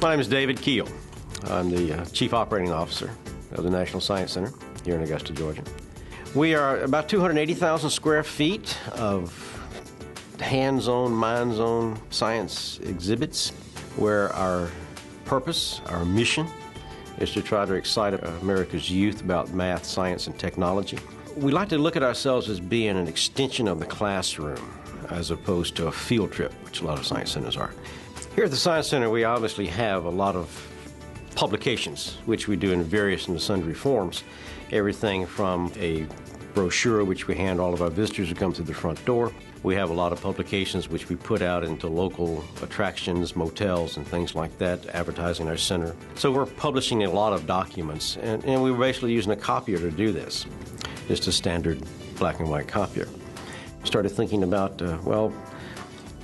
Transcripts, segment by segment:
My name is David Keel. I'm the Chief Operating Officer of the National Science Center here in Augusta, Georgia. We are about 280,000 square feet of hands-on, minds-on science exhibits where our purpose, our mission, is to try to excite America's youth about math, science, and technology. We like to look at ourselves as being an extension of the classroom as opposed to a field trip, which a lot of science centers are. Here at the Science Center, we obviously have a lot of publications, which we do in various and sundry forms. Everything from a brochure, which we hand all of our visitors who come through the front door. We have a lot of publications which we put out into local attractions, motels, and things like that, advertising our center. So we're publishing a lot of documents, and we're basically using a copier to do this, just a standard black and white copier. Started thinking about,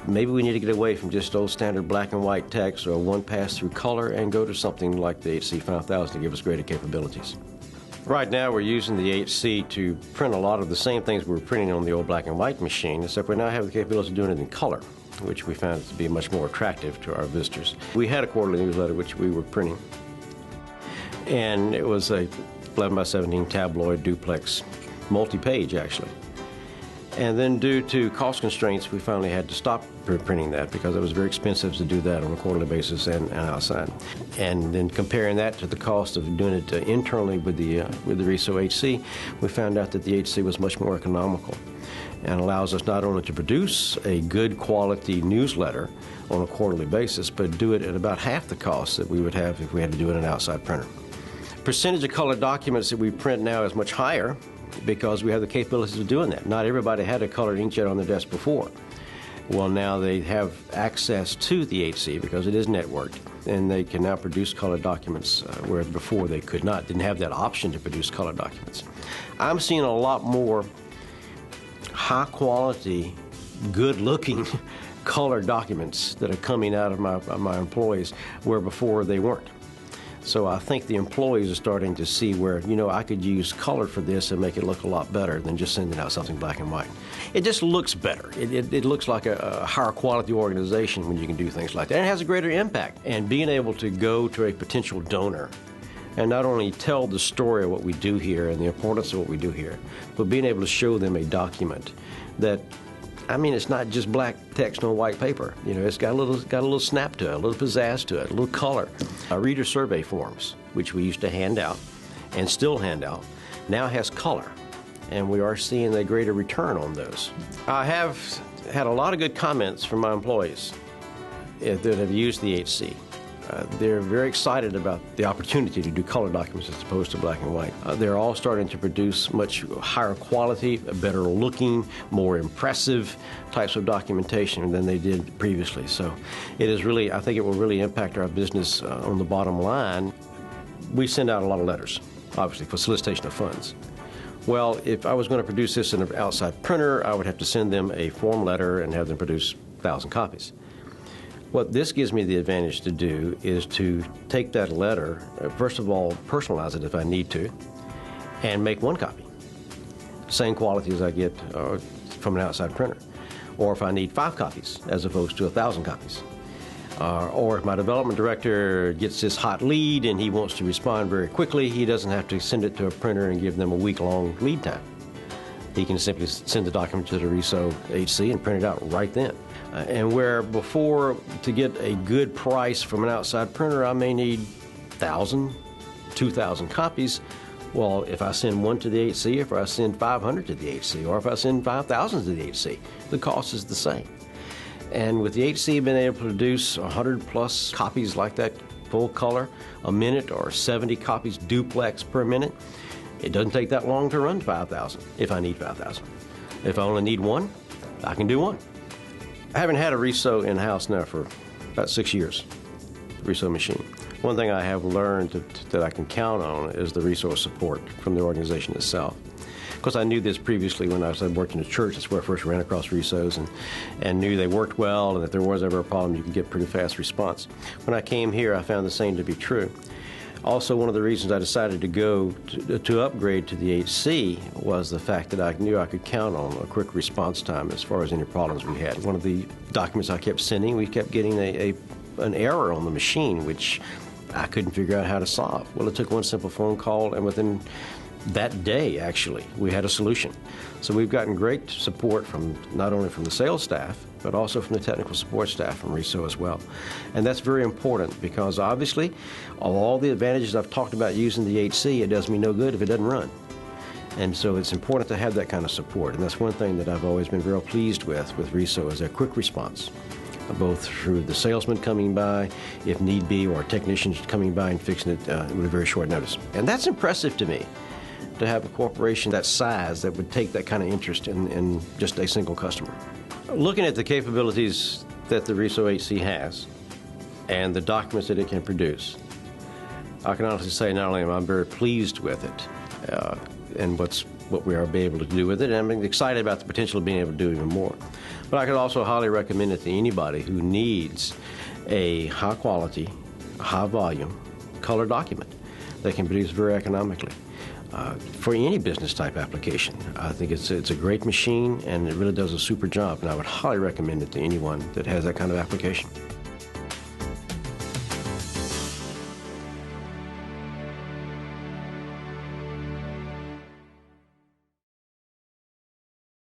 maybe we need to get away from just old standard black and white text or one pass-through color and go to something like the HC 5000 to give us greater capabilities. Right now we're using the HC to print a lot of the same things we were printing on the old black and white machine, except we now have the capability of doing it in color, which we found to be much more attractive to our visitors. We had a quarterly newsletter which we were printing, and it was a 11 by 17 tabloid duplex, multi-page actually. And then due to cost constraints, we finally had to stop printing that because it was very expensive to do that on a quarterly basis and outside. And then comparing that to the cost of doing it internally with the RISO HC, we found out that the HC was much more economical and allows us not only to produce a good quality newsletter on a quarterly basis, but do it at about half the cost that we would have if we had to do it in an outside printer. Percentage of colored documents that we print now is much higher because we have the capabilities of doing that. Not everybody had a colored inkjet on their desk before. Well, now they have access to the HC because it is networked, and they can now produce colored documents where before they could not, didn't have that option to produce colored documents. I'm seeing a lot more high-quality, good-looking colored documents that are coming out of my employees where before they weren't. So I think the employees are starting to see where, I could use color for this and make it look a lot better than just sending out something black and white. It just looks better. It looks like a higher quality organization when you can do things like that. And it has a greater impact. And being able to go to a potential donor and not only tell the story of what we do here and the importance of what we do here, but being able to show them a document that, it's not just black text on white paper. It's got a little snap to it, a little pizzazz to it, a little color. Our reader survey forms, which we used to hand out and still hand out, now has color, and we are seeing a greater return on those. I have had a lot of good comments from my employees that have used the HC. They're very excited about the opportunity to do color documents as opposed to black and white. They're all starting to produce much higher quality, better looking, more impressive types of documentation than they did previously. So it is really, I think it will really impact our business on the bottom line. We send out a lot of letters, obviously, for solicitation of funds. Well, if I was going to produce this in an outside printer, I would have to send them a form letter and have them produce 1,000 copies. What this gives me the advantage to do is to take that letter, first of all, personalize it if I need to, and make one copy. Same quality as I get from an outside printer. Or if I need 5 copies as opposed to 1,000 copies. Or if my development director gets this hot lead and he wants to respond very quickly, he doesn't have to send it to a printer and give them a week-long lead time. He can simply send the document to the RISO HC and print it out right then. And where before, to get a good price from an outside printer, I may need 1,000, 2,000 copies. Well, if I send one to the HC, if I send 500 to the HC, or if I send 5,000 to the HC, the cost is the same. And with the HC being able to produce 100+ copies like that, full color, a minute, or 70 copies duplex per minute, it doesn't take that long to run 5,000 if I need 5,000. If I only need one, I can do one. I haven't had a RISO in-house now for about 6 years, RISO machine. One thing I have learned that I can count on is the resource support from the organization itself. Of course, I knew this previously when I worked in a church. That's where I first ran across RISOs and knew they worked well, and if there was ever a problem, you could get pretty fast response. When I came here, I found the same to be true. Also, one of the reasons I decided to go to upgrade to the HC was the fact that I knew I could count on a quick response time as far as any problems we had. One of the documents I kept sending, we kept getting a an error on the machine, which I couldn't figure out how to solve. Well, it took one simple phone call, and within that day, actually, we had a solution. So we've gotten great support from not only from the sales staff, but also from the technical support staff from RISO as well. And that's very important because obviously, of all the advantages I've talked about using the HC, it does me no good if it doesn't run. And so it's important to have that kind of support. And that's one thing that I've always been real pleased with RISO is their quick response, both through the salesman coming by, if need be, or technicians coming by and fixing it with a very short notice. And that's impressive to me, to have a corporation that size that would take that kind of interest in just a single customer. Looking at the capabilities that the RISO HC has and the documents that it can produce, I can honestly say not only am I very pleased with it and what we are able to do with it, and I'm excited about the potential of being able to do even more. But I could also highly recommend it to anybody who needs a high quality, high volume color document that can produce very economically. For any business type application, I think it's a great machine and it really does a super job, and I would highly recommend it to anyone that has that kind of application.